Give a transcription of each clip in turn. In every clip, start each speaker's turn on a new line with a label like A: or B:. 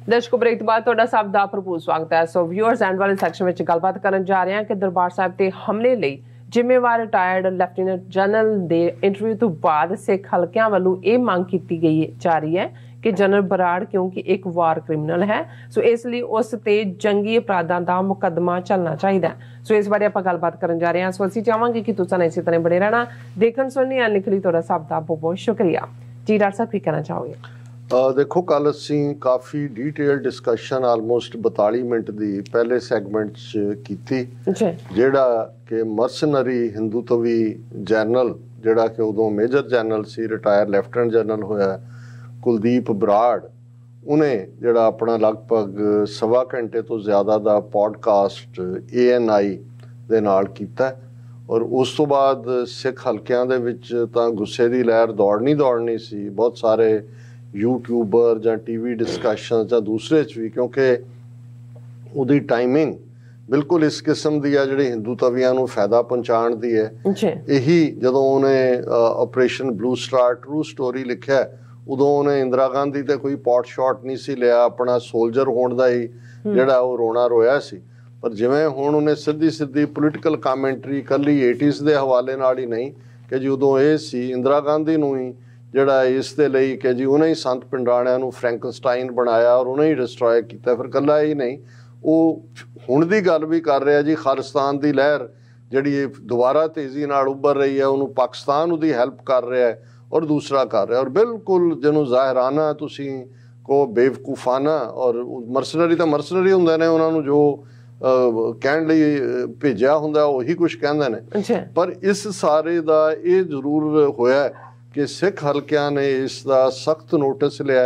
A: दर्शकों ब्रेक तो बाद तुहाडा सब दा भरपूर स्वागत है। सो व्यूअर्स एंड वाले सैक्शन में गलबात करन जा रहे हैं कि दरबार साहिब ते हमले लई जिम्मेवार रिटायर्ड ਲੈਫਟੀਨੈਂਟ जनरल ਦੇ इंटरव्यू तो बाद सिख हलकियां ਵੱਲੋਂ ਇਹ ਮੰਗ ਕੀਤੀ ਗਈ ਜਾ ਰਹੀ ਹੈ कि जनरल बराड़ क्योंकि एक वार क्रिमिनल है, सो इसलिए उस ते जंगी अपराधां दा मुकदमा चलना चाहिए। सो इस बारे आपां गलबात करन जा रहे हैं। सो असीं चाहांगे कि तुसां इसी तरह बने रहना, देखण सुनने या लिख ली तुहाडा सब दा बहुत बहुत शुक्रिया जी। डॉक्टर साहब की कहना चाहोगे?
B: देखो कल असी काफ़ी डिटेल डिस्कशन आलमोस्ट 42 मिनट की पहले सैगमेंट की जेड़ा कि मर्सनरी हिंदूत्वी जैनरल जेड़ा कि उदों मेजर जैनरल सी रिटायर लेफ्टिनेंट जनरल होया कुलदीप बराड़, उन्हें जेड़ा अपना लगभग 1.25 घंटे तो ज़्यादा दा पॉडकास्ट ANI दे नाल कीता और उस तो बाद सिख हलकियां दे विच तां गुस्से दी लहर दौड़नी सी। बहुत सारे यूट्यूबर जां TV डिस्कशन जां दूसरे च भी, क्योंकि उहदी टाइमिंग बिल्कुल इस किस्म दी है जिहड़ी हिंदूत्वियां नूं फायदा पहुंचाण दी है। यही जदों उन्हें operation blue star true story लिखिया उदों उन्हें इंदिरा गांधी ते कोई पॉट शॉट नहीं सी लिया, अपना सोल्जर होने का ही जिहड़ा वो रोना रोया सी। पर जिवें हुण उन्हें सीधी पोलिटिकल कामेंटरी कल्ली 80s के हवाले नाल ही नहीं कि जी उदों ये सी इंदिरा गांधी नूं ही जिहड़ा इस दे लई कि जी उन्हें ही संत पिंडाणियां नूं फ्रैंकनस्टाइन बनाया और उन्हें ही डिस्ट्रॉय किया। फिर कल्ला ही नहीं, वो हुण दी गल भी कर रहा जी खालिस्तान की लहर जिहड़ी दोबारा तेज़ी नाल उभर रही है, उन्होंने पाकिस्तान उहदी हैल्प कर रहा है और दूसरा कर रहा है। और बिल्कुल जिन्हों ज़ाहिराना तुसी को बेवकूफाना और मरसनरी तो मरसनरी होंदे ने, उन्होंने जो कहण लई भेजिया हुंदा उही कुछ कहंदे ने। पर इस सारे दा ये जरूर होया कि सिख हलकियां ने इसका सख्त नोटिस लिया।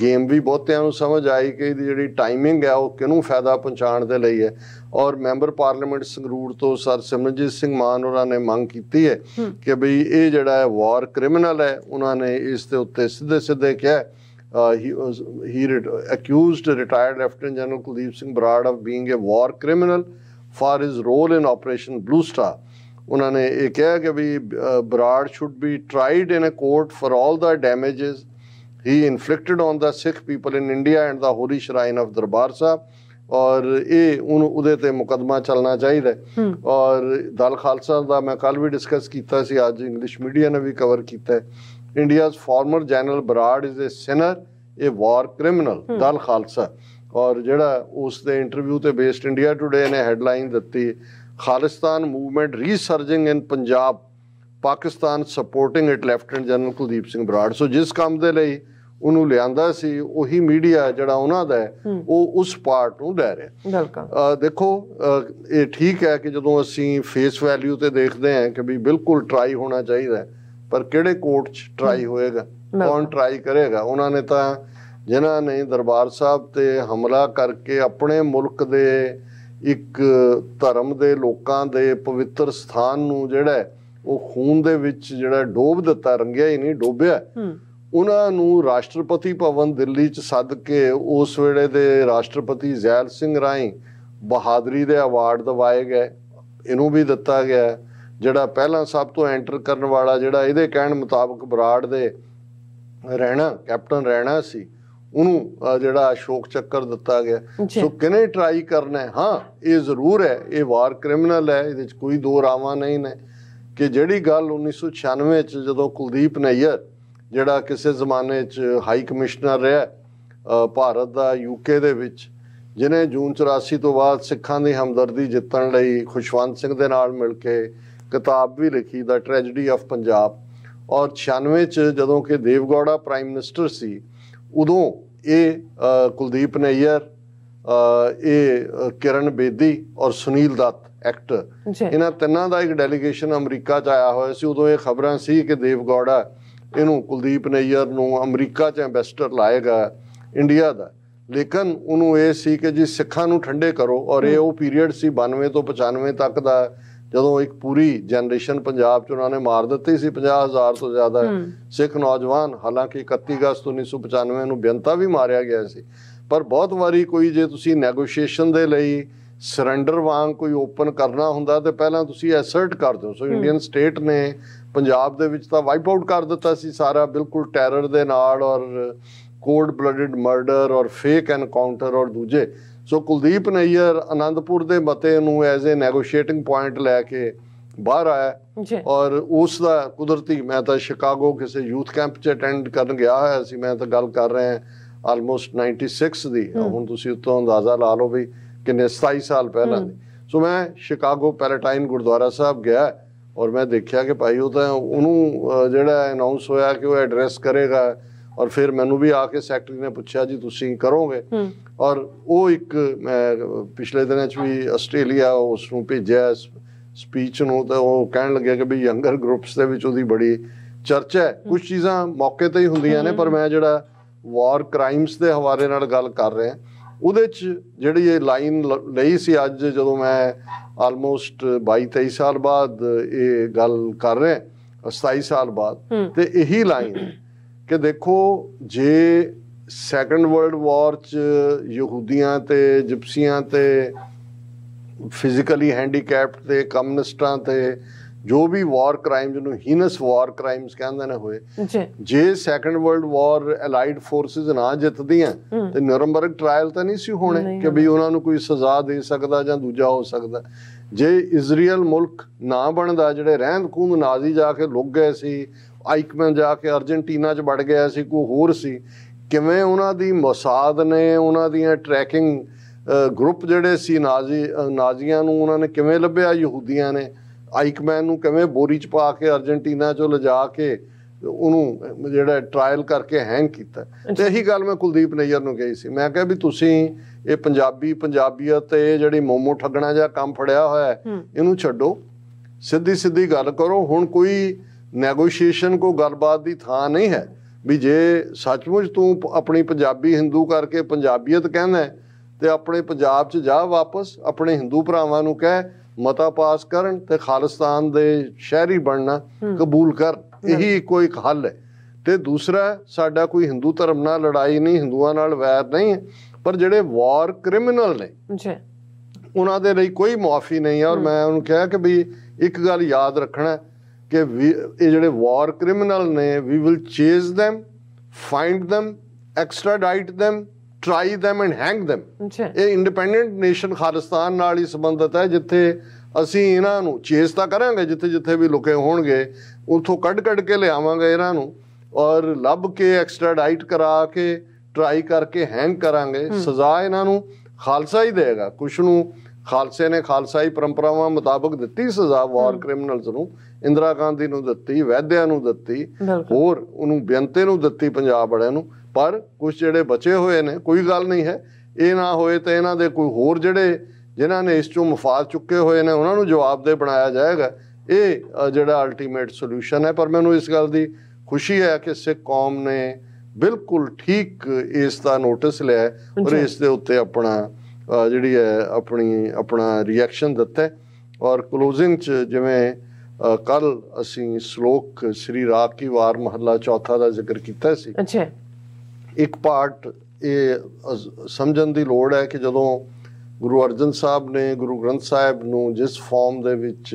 B: गेम भी बहुतियां नूं समझ आई कि जिहड़ी टाइमिंग है वो किनूं फायदा पहुंचाण दे लई है। और मैंबर पार्लीमेंट संगरूर तो सर सिमरनजीत सिंह मान उन्होंने मंग की है कि बई ये जिहड़ा है वॉर क्रिमिनल है। उन्होंने इस दे उत्ते सीधे कहा ही accused retired Lieutenant General Kuldeep Singh Barad of being a war criminal for his role in Operation Blue Star। उन्होंने ये कहा कि भी Brar should be tried in a court for all the damages he inflicted on the Sikh people in India and the holy shrine of Darbar Sahib। और ये उहदे ते मुकदमा चलना चाहिए। और दल खालसा का मैं कल भी डिस्कस किया सी, अज इंग्लिश मीडिया ने भी कवर किया है। India's former general Brar is a sinner, a war criminal, Dal Khalsa. और जिहड़ा उस दे इंटरव्यू ते बेस्ड इंडिया टुडे ने हैडलाइन दी Khalistan movement resurging in Punjab, Pakistan supporting it lieutenant general Kuldeep Singh Brar. So जिस काम दे लई उन्होंने लियांदा सी उही मीडिया जिहड़ा उन्हां दा है वो उस पार्ट नूं लै रहा। देखो ये ठीक है कि जदों असीं फेस वैल्यू ते देखते हैं कि भी बिल्कुल ट्राई होना चाहिए, पर किहड़े कोर्ट च ट्राई होएगा, कौन ट्राई करेगा? उन्होंने तो जिन्हां ने दरबार साहब ते हमला करके अपने मुल्क दे एक धर्म दे लोकां दे पवित्र स्थान नूं जिहड़ा वो खून दे विच जिहड़ा डोब दिता, रंगिया ही नहीं डोबिया। उन्होंने राष्ट्रपति भवन दिल्ली च सद के उस वेले दे राष्ट्रपति जैल सिंह राही बहादरी दे अवार्ड दवाए गए। इनू भी दिता गया जिहड़ा पहला सब तो एंटर करने वाला जिहड़ा इहदे कहण मुताबक बराड़ दे रैणा कैप्टन रैणा सी, उन्होंने जिहड़ा अशोक चक्कर दिता गया। सो किने ट्राई करना है? हाँ ये जरूर है, ये वार क्रिमिनल है, इहदे च कोई दो रावां नहीं ने। कि जिहड़ी गल 1996 च जदों कुलदीप नैयर जिहड़ा किसी जमाने च हाई कमिश्नर रहा भारत का UK दे विच, जिन्हें जून 84 तो बाद सिखां दी हमदर्दी जितण लई खुशवंत सिंह दे नाल मिल के किताब भी लिखी द ट्रैजेडी ऑफ पंजाब। और 96 च जदों कि देवगौड़ा प्राइम मिनिस्टर सी उदों ये कुलदीप नैयर, ये किरण बेदी और सुनील दत्त एक्टर, इन्हां तिन्नां दा एक डेलीगेशन अमरीका च आया होया सी। उदों ये खबरां सी कि देवगौड़ा इनू कुलदीप नैयर नूं अमरीका च एंबेसडर लाएगा इंडिया का। लेकिन उन्होंने ये सी कि जी सिखां नूं ठंडे करो। और ये वो पीरीयड सी 92 तो 95 तक का जदों एक पूरी जनरेशन पंजाब च उन्होंने मार दी सी, 50,000 तो ज़्यादा सिख नौजवान। हालांकि 31 अगस्त 1995 नूं बेअंता भी मारिया गया सी। पर बहुत वारी कोई जे तुसी नैगोशिएशन दे लई सरैंडर वांग कोई ओपन करना हुंदा तो पहलां तुसी एसर्ट कर दो। सो इंडियन स्टेट ने पंजाब दे विच तां वाइप आउट कर दिता सी सारा, बिल्कुल टैरर दे नाल और ਕੋਲਡ ਬਲੱਡਡ ਮਰਡਰ ਔਰ ਫੇਕ ਐਨਕਾਊਂਟਰ ਔਰ ਦੂਜੇ। ਸੋ ਕੁਲਦੀਪ ਨਈਅਰ ਆਨੰਦਪੁਰ ਦੇ ਮਤੇ ਨੂੰ ਐਜ਼ ਏ ਨੈਗੋਸ਼ੀਏਟਿੰਗ ਪੁਆਇੰਟ ਲੈ ਕੇ ਬਾਹਰ ਆਇਆ ਔਰ ਉਸ ਦਾ ਕੁਦਰਤੀ ਮੈਂ ਤਾਂ ਸ਼ਿਕਾਗੋ ਕਿਸੇ ਯੂਥ ਕੈਂਪ 'ਚ ਅਟੈਂਡ ਕਰਨ ਗਿਆ ਹੋਇਆ ਸੀ। ਮੈਂ ਤਾਂ ਗੱਲ ਕਰ ਰਿਹਾ ਆਲਮੋਸਟ 96 ਦੀ, ਹੁਣ ਤੁਸੀਂ ਉੱਤੋਂ ਅੰਦਾਜ਼ਾ ਲਾ ਲਓ ਵੀ ਕਿੰਨੇ 27 ਸਾਲ ਪਹਿਲਾਂ ਦੀ। ਸੋ ਮੈਂ ਸ਼ਿਕਾਗੋ ਪੈਲੇਟਾਈਨ ਗੁਰਦੁਆਰਾ ਸਾਹਿਬ ਗਿਆ ਔਰ ਮੈਂ ਦੇਖਿਆ ਕਿ ਭਾਈ ਉਹ ਤਾਂ ਉਹਨੂੰ ਜਿਹੜਾ ਅਨਾਉਂਸ ਹੋਇਆ ਕਿ ਉਹ ਐਡਰੈਸ ਕਰੇਗਾ ਔਰ ਫਿਰ ਮੈਨੂੰ ਵੀ ਆ ਕੇ ਸੈਕਟਰੀ ਨੇ ਪੁੱਛਿਆ ਜੀ ਤੁਸੀਂ ਕਰੋਗੇ। ਔਰ ਉਹ ਇੱਕ ਮੈਂ ਪਿਛਲੇ ਦਿਨਾਂ 'ਚ ਵੀ ਆਸਟ੍ਰੇਲੀਆ ਉਸ ਨੂੰ ਭੇਜਿਆ ਸਪੀਚ ਨੂੰ, ਤਾਂ ਉਹ ਕਹਿਣ ਲੱਗਿਆ ਕਿ ਵੀ ਯੰਗਰ ਗਰੁੱਪਸ ਦੇ ਵਿੱਚ ਉਹਦੀ ਬੜੀ ਚਰਚਾ ਹੈ। ਕੁਝ ਚੀਜ਼ਾਂ ਮੌਕੇ ਤੇ ਹੀ ਹੁੰਦੀਆਂ ਨੇ, ਪਰ ਮੈਂ ਜਿਹੜਾ ਵਾਰ ਕ੍ਰਾਈਮਸ ਦੇ ਹਵਾਲੇ ਨਾਲ ਗੱਲ ਕਰ ਰਿਹਾ ਉਹਦੇ 'ਚ ਜਿਹੜੀ ਇਹ ਲਾਈਨ ਲਈ ਸੀ ਅੱਜ, ਜਦੋਂ ਮੈਂ ਆਲਮੋਸਟ 22-23 ਸਾਲ ਬਾਅਦ ਇਹ ਗੱਲ ਕਰ ਰਿਹਾ, 27 ਸਾਲ ਬਾਅਦ, ਤੇ ਇਹੀ ਲਾਈਨ ਕਿ ਦੇਖੋ ਜੇ ਸੈਕੰਡ ਵਰਲਡ ਵਾਰ 'ਚ ਯਹੂਦੀਆਂ ਤੇ ਜਿਪਸੀਆਂ ਤੇ ਫਿਜ਼ੀਕਲੀ ਹੈਂਡੀਕੈਪਡ ਤੇ ਕਮਿਊਨਿਸਟਾਂ ਤੇ ਜੋ ਵੀ ਵਾਰ ਕ੍ਰਾਈਮਸ ਨੂੰ ਹੀਨਸ ਵਾਰ ਕ੍ਰਾਈਮਸ ਕਹਿੰਦੇ ਨੇ ਹੋਏ, ਜੇ second world war allied forces ਨਾ ਜਿੱਤਦੀਆਂ ਤੇ ਨਿਊਰਨਬਰਗ ਟ੍ਰਾਇਲ ਤਾਂ ਨਹੀਂ ਸੀ ਹੋਣੇ ਕਿ ਵੀ ਉਹਨਾਂ ਨੂੰ ਕੋਈ ਸਜ਼ਾ ਦੇ ਸਕਦਾ ਜਾਂ ਦੂਜਾ ਹੋ ਸਕਦਾ। ਜੇ ਇਜ਼ਰਾਈਲ ਮੁਲਕ ਨਾ ਬਣਦਾ, ਜਿਹੜੇ ਰਹਿੰਦ ਖੂੰਦ ਨਾਜ਼ੀ ਜਾ ਕੇ ਲੁੱਕ ਗਏ ਸੀ, ਆਈਕਮੈਨ ਜਾ ਕੇ ਅਰਜਨਟੀਨਾ 'ਚ ਵੜ ਗਿਆ ਸੀ, ਕੋਈ ਹੋਰ ਸੀ, ਕਿਵੇਂ ਉਹਨਾਂ ਦੀ ਮੋਸਾਦ ਨੇ ਉਹਨਾਂ ਦੀਆਂ ਟਰੈਕਿੰਗ ਗਰੁੱਪ ਜਿਹੜੇ ਸੀ ਨਾਜ਼ੀਆਂ ਨੂੰ ਉਹਨਾਂ ਨੇ ਕਿਵੇਂ ਲੱਭਿਆ, ਯਹੂਦੀਆਂ ਨੇ ਆਈਕਮੈਨ ਨੂੰ ਕਿਵੇਂ ਬੋਰੀ 'ਚ ਪਾ ਕੇ ਅਰਜਨਟੀਨਾ 'ਚੋਂ ਲਿਜਾ ਕੇ ਉਹਨੂੰ ਜਿਹੜਾ ਟਰਾਇਲ ਕਰਕੇ ਹੈਂਗ ਕੀਤਾ। ਤੇ ਇਹੀ ਗੱਲ ਮੈਂ ਕੁਲਦੀਪ ਨਈਅਰ ਨੂੰ ਕਹੀ ਸੀ। ਮੈਂ ਕਿਹਾ ਵੀ ਤੁਸੀਂ ਇਹ ਪੰਜਾਬੀਅਤ ਤੇ ਜਿਹੜੀ ਮੋਮੋ ਠੱਗਣਾ ਜਿਹਾ ਕੰਮ ਫੜਿਆ ਹੋਇਆ ਇਹਨੂੰ ਛੱਡੋ, ਸਿੱਧੀ ਗੱਲ ਕਰੋ। ਹੁਣ ਕੋਈ ਨੈਗੋਸ਼ੀਏਸ਼ਨ ਕੋ ਗੱਲਬਾਤ ਦੀ ਥਾਂ ਨਹੀਂ ਹੈ ਵੀ ਜੇ ਸੱਚਮੁੱਚ ਤੂੰ ਆਪਣੀ ਪੰਜਾਬੀ ਹਿੰਦੂ ਕਰਕੇ ਪੰਜਾਬੀਅਤ ਕਹਿੰਦਾ ਤੇ ਆਪਣੇ ਪੰਜਾਬ 'ਚ ਜਾ ਵਾਪਸ, ਆਪਣੇ ਹਿੰਦੂ ਭਰਾਵਾਂ ਨੂੰ ਕਹਿ ਮਤਾ ਪਾਸ ਕਰਨ ਤੇ ਖਾਲਿਸਤਾਨ ਦੇ ਸ਼ਹਿਰੀ ਬਣਨਾ ਕਬੂਲ ਕਰ। ਇਹੀ ਕੋਈ ਇੱਕ ਹੱਲ ਹੈ। ਤੇ ਦੂਸਰਾ, ਸਾਡਾ ਕੋਈ ਹਿੰਦੂ ਧਰਮ ਨਾਲ ਲੜਾਈ ਨਹੀਂ, ਹਿੰਦੂਆਂ ਨਾਲ ਵੈਰ ਨਹੀਂ ਹੈ, ਪਰ ਜਿਹੜੇ ਵਾਰ ਕ੍ਰਿਮੀਨਲ ਨੇ ਉਹਨਾਂ ਦੇ ਲਈ ਕੋਈ ਮੁਆਫੀ ਨਹੀਂ ਹੈ। ਔਰ ਮੈਂ ਉਹਨੂੰ ਕਿਹਾ ਕਿ ਵੀ ਇੱਕ ਗੱਲ ਯਾਦ ਰੱਖਣਾ ਕਿ ਇਹ ਜਿਹੜੇ ਵਾਰ ਕ੍ਰਿਮੀਨਲ ਨੇ, we will chase them, find them, extradite them, try them and hang them। ਇਹ ਇੰਡੀਪੈਂਡੈਂਟ ਨੇਸ਼ਨ ਖਾਲਿਸਤਾਨ ਨਾਲ ਹੀ ਸੰਬੰਧਿਤ ਹੈ, ਜਿੱਥੇ ਅਸੀਂ ਇਹਨਾਂ ਨੂੰ ਚੇਜ਼ ਤਾਂ ਕਰਾਂਗੇ, ਜਿੱਥੇ ਵੀ ਲੁਕੇ ਹੋਣਗੇ ਉੱਥੋਂ ਕੱਢ ਕੇ ਲਿਆਵਾਂਗੇ ਇਹਨਾਂ ਨੂੰ ਔਰ ਲੱਭ ਕੇ ਐਕਸਟ੍ਰਾਡਾਈਟ ਕਰਾ ਕੇ ਟਰਾਈ ਕਰਕੇ ਹੈਂਗ ਕਰਾਂਗੇ। ਸਜ਼ਾ ਇਹਨਾਂ ਨੂੰ ਖਾਲਸਾ ਹੀ ਦੇਗਾ। ਕੁਛ ਨੂੰ ਖਾਲਸੇ ਨੇ ਖਾਲਸਾਈ ਪਰੰਪਰਾਵਾਂ ਮੁਤਾਬਕ ਦਿੱਤੀ ਸਜ਼ਾ ਵਾਰ ਕ੍ਰਿਮੀਨਲਸ ਨੂੰ, ਇੰਦਰਾ ਗਾਂਧੀ ਨੂੰ ਦਿੱਤੀ, ਵੈਦਿਆ ਨੂੰ ਦਿੱਤੀ, ਹੋਰ ਉਹਨੂੰ ਬੇਅੰਤੇ ਨੂੰ ਦਿੱਤੀ, ਪੰਜਾਬ ਵਾਲਿਆਂ ਨੂੰ। ਪਰ ਕੁਛ ਜਿਹੜੇ ਬਚੇ ਹੋਏ ਨੇ, ਕੋਈ ਗੱਲ ਨਹੀਂ ਹੈ, ਇਹ ਨਾ ਹੋਏ ਤਾਂ ਇਹਨਾਂ ਦੇ ਕੋਈ ਹੋਰ ਜਿਹੜੇ ਜਿਨ੍ਹਾਂ ਨੇ ਇਸ ਚੋਂ ਮਫਾਦ ਚੁੱਕੇ ਹੋਏ ਨੇ ਉਹਨਾਂ ਨੂੰ ਜਵਾਬਦੇਹ ਬਣਾਇਆ ਜਾਏਗਾ। ਇਹ ਜਿਹੜਾ ਅਲਟੀਮੇਟ ਸੋਲਿਊਸ਼ਨ ਹੈ। ਪਰ ਮੈਨੂੰ ਇਸ ਗੱਲ ਦੀ ਖੁਸ਼ੀ ਹੈ ਕਿ ਸਿੱਖ ਕੌਮ ਨੇ ਬਿਲਕੁਲ ਠੀਕ ਇਸ ਦਾ ਨੋਟਿਸ ਲਿਆ ਔਰ ਇਸ ਦੇ ਉੱਤੇ ਆਪਣਾ ਜਿਹੜੀ ਹੈ ਆਪਣਾ ਰਿਐਕਸ਼ਨ ਦਿੱਤਾ। ਔਰ ਕਲੋਜ਼ਿੰਗ 'ਚ ਜਿਵੇਂ ਕੱਲ ਅਸੀਂ ਸ਼ਲੋਕ ਸ੍ਰੀ ਰਾਗ ਕੀ ਵਾਰ ਮਹੱਲਾ ਚੌਥਾ ਦਾ ਜ਼ਿਕਰ ਕੀਤਾ ਸੀ, ਇੱਕ ਪਾਰਟ ਇਹ ਸਮਝਣ ਦੀ ਲੋੜ ਹੈ ਕਿ ਜਦੋਂ ਗੁਰੂ ਅਰਜਨ ਸਾਹਿਬ ਨੇ ਗੁਰੂ ਗ੍ਰੰਥ ਸਾਹਿਬ ਨੂੰ ਜਿਸ ਫਾਰਮ ਦੇ ਵਿੱਚ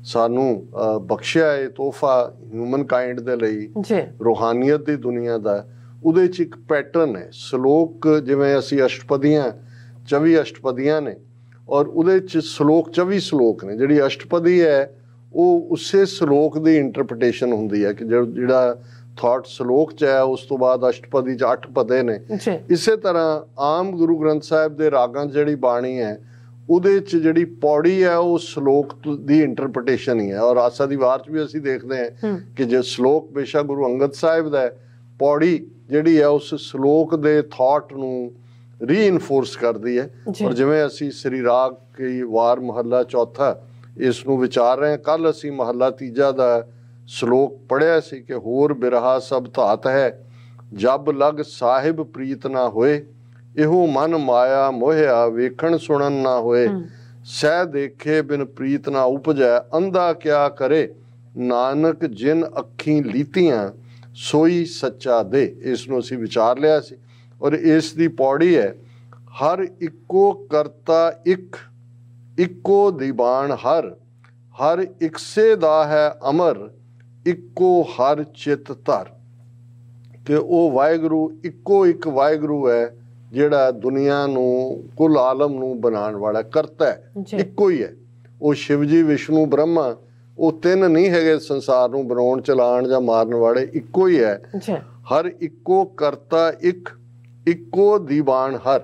B: ਸਾਨੂੰ ਬਖਸ਼ਿਆ ਇਹ ਤੋਹਫਾ ਹਿਊਮਨ ਕਾਈਂਡ ਦੇ ਲਈ, ਰੂਹਾਨੀਅਤ ਦੀ ਦੁਨੀਆ ਦਾ, ਉਹਦੇ 'ਚ ਇੱਕ ਪੈਟਰਨ ਹੈ। ਸ਼ਲੋਕ ਜਿਵੇਂ ਅਸੀਂ ਅਸ਼ਟਪਦੀਆਂ 24 ਅਸ਼ਟਪਦੀਆਂ ਨੇ ਔਰ ਉਹਦੇ 'ਚ ਸ਼ਲੋਕ 24 ਸ਼ਲੋਕ ਨੇ। ਜਿਹੜੀ ਅਸ਼ਟਪਦੀ ਹੈ ਉਹ ਉਸੇ ਸ਼ਲੋਕ ਦੀ ਇੰਟਰਪ੍ਰੀਟੇਸ਼ਨ ਹੁੰਦੀ ਹੈ ਕਿ ਜਿਹੜਾ ਥਾਟ ਸ਼ਲੋਕ 'ਚ ਹੈ ਉਸ ਤੋਂ ਬਾਅਦ ਅਸ਼ਟਪਦੀ 'ਚ 8 ਪਦੇ ਨੇ। ਇਸੇ ਤਰ੍ਹਾਂ ਆਮ ਗੁਰੂ ਗ੍ਰੰਥ ਸਾਹਿਬ ਦੇ ਰਾਗਾਂ 'ਚ ਜਿਹੜੀ ਬਾਣੀ ਹੈ ਉਹਦੇ 'ਚ ਜਿਹੜੀ ਪੌੜੀ ਹੈ ਉਹ ਸ਼ਲੋਕ ਦੀ ਇੰਟਰਪ੍ਰੀਟੇਸ਼ਨ ਹੀ ਹੈ। ਔਰ ਆਸਾ ਦੀ ਵਾਰ 'ਚ ਵੀ ਅਸੀਂ ਦੇਖਦੇ ਹਾਂ ਕਿ ਜੇ ਸ਼ਲੋਕ ਬੇਸ਼ੱਕ ਗੁਰੂ ਅੰਗਦ ਸਾਹਿਬ ਦਾ ਹੈ, ਪੌੜੀ ਜਿਹੜੀ ਹੈ ਉਸ ਸ਼ਲੋਕ ਦੇ ਥਾਟ ਨੂੰ ਰੀਇਨਫੋਰਸ ਕਰਦੀ ਹੈ। ਔਰ ਜਿਵੇਂ ਅਸੀਂ ਸ੍ਰੀ ਰਾਗ ਕੀ ਵਾਰ ਮਹੱਲਾ ਚੌਥਾ ਇਸ ਨੂੰ ਵਿਚਾਰ ਰਹੇ, ਕੱਲ ਅਸੀਂ ਮਹੱਲਾ ਤੀਜਾ ਦਾ ਸ਼ਲੋਕ ਪੜ੍ਹਿਆ ਸੀ ਕਿ ਹੋਰ ਬਿਰਹਾ ਸਭ ਧਾਤ ਹੈ, ਜਬ ਲਗ ਸਾਹਿਬ ਪ੍ਰੀਤ ਨਾ ਹੋਏ, ਇਹੋ ਮਨ ਮਾਇਆ ਮੋਹਿਆ ਵੇਖਣ ਸੁਣਨ ਨਾ ਹੋਏ, ਸਹਿ ਦੇਖੇ ਬਿਨ ਪ੍ਰੀਤ ਨਾ ਉਪਜੈ, ਅੰਧਾ ਕਿਆ ਕਰੇ ਨਾਨਕ ਜਿਨ ਅੱਖੀਂ ਲੀਤੀਆਂ ਸੋਈ ਸੱਚਾ ਦੇ। ਇਸ ਨੂੰ ਅਸੀਂ ਵਿਚਾਰ ਲਿਆ ਸੀ। ਔਰ ਇਸ ਦੀ ਪੌੜੀ ਹੈ, ਹਰ ਇੱਕੋ ਕਰਤਾ ਇੱਕ, ਇੱਕੋ ਦੀਵਾਨ ਹਰ, ਹਰ ਇਕਸੇ ਦਾ ਹੈ ਅਮਰ, ਇੱਕੋ ਹਰ ਚਿਤ ਧਰ। ਕਿ ਉਹ ਵਾਹਿਗੁਰੂ ਇੱਕੋ ਇੱਕ ਵਾਹਿਗੁਰੂ ਹੈ ਜਿਹੜਾ ਦੁਨੀਆ ਨੂੰ, ਕੁੱਲ ਆਲਮ ਨੂੰ ਬਣਾਉਣ ਵਾਲਾ ਕਰਤਾ ਹੈ, ਇੱਕੋ ਹੀ ਹੈ। ਉਹ ਸ਼ਿਵ ਜੀ, ਵਿਸ਼ਨੂੰ, ਬ੍ਰਹਮਾ, ਉਹ ਤਿੰਨ ਨਹੀਂ ਹੈਗੇ ਸੰਸਾਰ ਨੂੰ ਬਣਾਉਣ, ਚਲਾਉਣ ਜਾਂ ਮਾਰਨ ਵਾਲੇ, ਇੱਕੋ ਹੀ ਹੈ। ਹਰ ਇੱਕੋ ਕਰਤਾ ਇੱਕ, ਇੱਕੋ ਦੀਵਾਨ ਹਰ,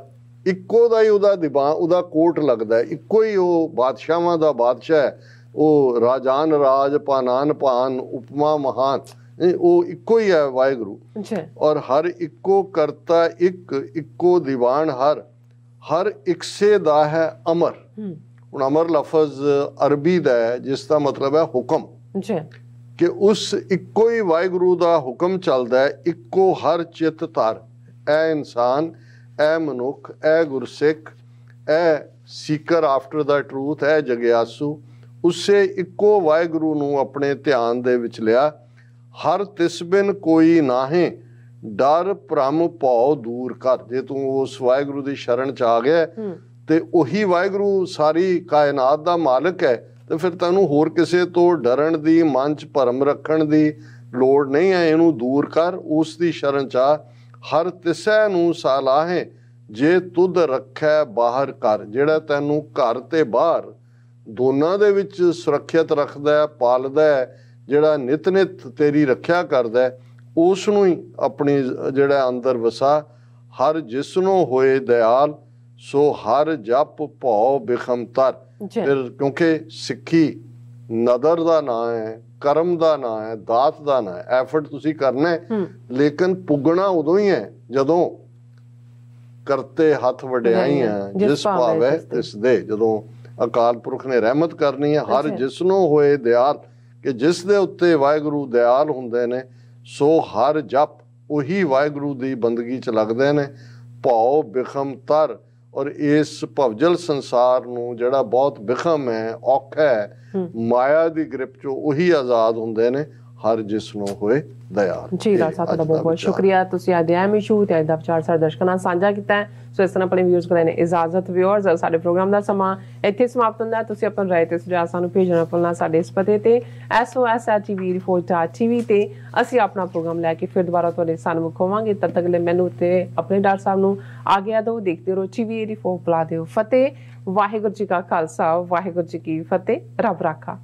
B: ਇੱਕੋ ਦਾ ਹੀ ਉਹਦਾ ਦੀਵਾਨ, ਉਹਦਾ ਕੋਟ ਲੱਗਦਾ, ਇੱਕੋ ਹੀ ਉਹ ਬਾਦਸ਼ਾਹਾਂ ਦਾ ਬਾਦਸ਼ਾਹ ਹੈ। ਉਹ ਰਾਜਾਨ ਰਾਜ, ਪਾਨਾਨ ਪਾਨ, ਉਪਮਾ ਮਹਾਨ, ਉਹ ਇੱਕੋ ਹੀ ਹੈ ਵਾਹਿਗੁਰੂ। ਔਰ ਹਰ ਇੱਕੋ ਕਰਤਾ ਇੱਕ, ਇੱਕੋ ਦੀਵਾਨ ਹਰ, ਹਰ ਇਕਸੇ ਦਾ ਹੈ ਅਮਰ। ਹੁਣ ਅਮਰ ਲਫ਼ਜ਼ ਅਰਬੀ ਦਾ ਹੈ ਜਿਸ ਦਾ ਮਤਲਬ ਹੈ ਹੁਕਮ, ਕਿ ਉਸ ਇੱਕੋ ਹੀ ਵਾਹਿਗੁਰੂ ਦਾ ਹੁਕਮ ਚੱਲਦਾ ਹੈ। ਇੱਕੋ ਹਰ ਚਿੱਤ ਧਰ, ਐ ਇਨਸਾਨ, ਐ ਮਨੁੱਖ, ਐ ਗੁਰਸਿੱਖ, ਐ ਸੀਕਰ ਆਫਟਰ ਦਾ ਟਰੂਥ, ਐ ਜਗਿਆਸੂ, ਉਸੇ ਇੱਕੋ ਵਾਹਿਗੁਰੂ ਨੂੰ ਆਪਣੇ ਧਿਆਨ ਦੇ ਵਿੱਚ ਲਿਆ। ਹਰ ਤਿਸ ਬਿਨ ਕੋਈ ਨਾਹੀਂ, ਡਰ ਭ੍ਰਮ ਭਉ ਦੂਰ ਕਰ। ਜੇ ਤੂੰ ਉਸ ਵਾਹਿਗੁਰੂ ਦੀ ਸ਼ਰਨ ਚ ਆ ਗਿਆ ਤੇ ਉਹੀ ਵਾਹਿਗੁਰੂ ਸਾਰੀ ਕਾਇਨਾਤ ਦਾ ਮਾਲਕ ਹੈ, ਤੇ ਫਿਰ ਤੈਨੂੰ ਹੋਰ ਕਿਸੇ ਤੋਂ ਡਰਨ ਦੀ, ਮਨ ਚ ਭਰਮ ਰੱਖਣ ਦੀ ਲੋੜ ਨਹੀਂ ਹੈ। ਇਹਨੂੰ ਦੂਰ ਕਰ, ਉਸ ਦੀ ਸ਼ਰਨ ਚ ਆ। ਹਰ ਤਿਸੈ ਨੂੰ ਸਾਲਾਹੇ, ਜੇ ਤੁਧ ਰੱਖੈ ਬਾਹਰ ਕਰ। ਜਿਹੜਾ ਤੈਨੂੰ ਘਰ ਤੇ ਬਾਹਰ ਦੋਨਾਂ ਦੇ ਵਿੱਚ ਸੁਰੱਖਿਅਤ ਰੱਖਦਾ ਹੈ, ਪਾਲਦਾ ਹੈ, ਜਿਹੜਾ ਨਿਤ ਨਿਤ ਤੇਰੀ ਰੱਖਿਆ ਕਰਦਾ ਹੈ, ਉਸ ਨੂੰ ਹੀ ਆਪਣੀ ਜਿਹੜਾ ਅੰਦਰ ਵਸਾ। ਹਰ ਜਿਸਨੂੰ ਹੋਏ ਦਇਆਲ, ਸੋ ਹਰ ਜਪ ਭਉ ਬਿਖਮ ਤਰ। ਫਿਰ ਕਿਉਂਕਿ ਸਿੱਖੀ ਨਦਰ ਦਾ ਨਾਂ ਹੈ, ਕਰਮ ਦਾ ਨਾਂ ਹੈ, ਦਾਤ ਦਾ ਨਾਂ ਹੈ। ਐਫਰਟ ਤੁਸੀਂ ਕਰਨਾ ਹੈ, ਲੇਕਿਨ ਪੁੱਗਣਾ ਉਦੋਂ ਹੀ ਹੈ ਜਦੋਂ ਕਰਤੇ ਹੱਥ ਵਡਿਆਈਆਂ, ਜਿਸ ਭਾਵੈ ਤਿਸ ਦੇ। ਜਦੋਂ ਅਕਾਲ ਪੁਰਖ ਨੇ ਰਹਿਮਤ ਕਰਨੀ ਹੈ। ਹਰ ਜਿਸਨੂੰ ਹੋਏ ਦਿਆਲ, ਕਿ ਜਿਸ ਦੇ ਉੱਤੇ ਵਾਹਿਗੁਰੂ ਦਿਆਲ ਹੁੰਦੇ ਨੇ, ਸੋ ਹਰ ਜਪ, ਉਹੀ ਵਾਹਿਗੁਰੂ ਦੀ ਬੰਦਗੀ ਚ ਲੱਗਦੇ ਨੇ। ਭਉ ਬਿਖਮ ਤਰ, ਔਰ ਇਸ ਭਵਜਲ ਸੰਸਾਰ ਨੂੰ ਜਿਹੜਾ ਬਹੁਤ ਬਿਖਮ ਹੈ, ਔਖਾ ਹੈ, ਮਾਇਆ ਦੀ ਗ੍ਰਿਪ ਚੋਂ ਉਹੀ ਆਜ਼ਾਦ ਹੁੰਦੇ ਨੇ। ਹਰ ਜਿਸ ਨੂੰ ਹੋਏ ਦਇਆਲ।
A: ਜੀ ਰਾਜ ਸਾਹਿਬ, ਤੁਹਾਡਾ ਬਹੁਤ ਬਹੁਤ ਸ਼ੁਕਰੀਆ। ਤੁਸੀਂ ਅੱਜ ਐਮ ਇਸ਼ੂ ਤੇ ਅੱਜ ਦਾ ਵਿਚਾਰ ਸਾਡੇ ਦਰਸ਼ਕਾਂ ਨਾਲ ਸਾਂਝਾ ਕੀਤਾ। ਸੋ ਇਸ ਤਰ੍ਹਾਂ ਆਪਣੇ ਵਿਊਜ਼ ਕਰਾਏ ਨੇ ਇਜਾਜ਼ਤ। ਵਿਊਅਰਸ, ਸਾਡੇ ਪ੍ਰੋਗਰਾਮ ਦਾ ਸਮਾਂ ਇੱਥੇ ਸਮਾਪਤ ਹੁੰਦਾ। ਤੁਸੀਂ ਆਪਣੀ ਰਾਏ ਤੇ ਸੁਝਾਅ ਸਾਨੂੰ ਭੇਜਣਾ ਭੁੱਲਣਾ ਸਾਡੇ ਇਸ ਪਤੇ ਤੇ sos@tv ਤੇ ਅਸੀਂ ਆਪਣਾ ਪ੍ਰੋਗਰਾਮ ਲੈ ਕੇ ਫਿਰ ਦੁਬਾਰਾ ਤੁਹਾਡੇ ਸਾਹਮਣੇ ਹੋਵਾਂਗੇ। ਤਦ ਤੱਕ ਲਈ ਮੈਨੂੰ ਤੇ ਆਪਣੇ ਡਾਕਟਰ ਸਾਹਿਬ ਨੂੰ ਆਗਿਆ ਦਿਓ। ਦੇਖਦੇ ਰਹੋ TV 84। ਬੁਲਾ ਦਿਓ। ਫਤਿਹ। ਵਾਹਿਗੁਰੂ ਜੀ ਕਾ ਖਾਲਸਾ, ਵਾਹਿਗੁਰੂ ਜੀ ਕੀ ਫਤਿਹ। ਰੱਬ ਰਾਖਾ।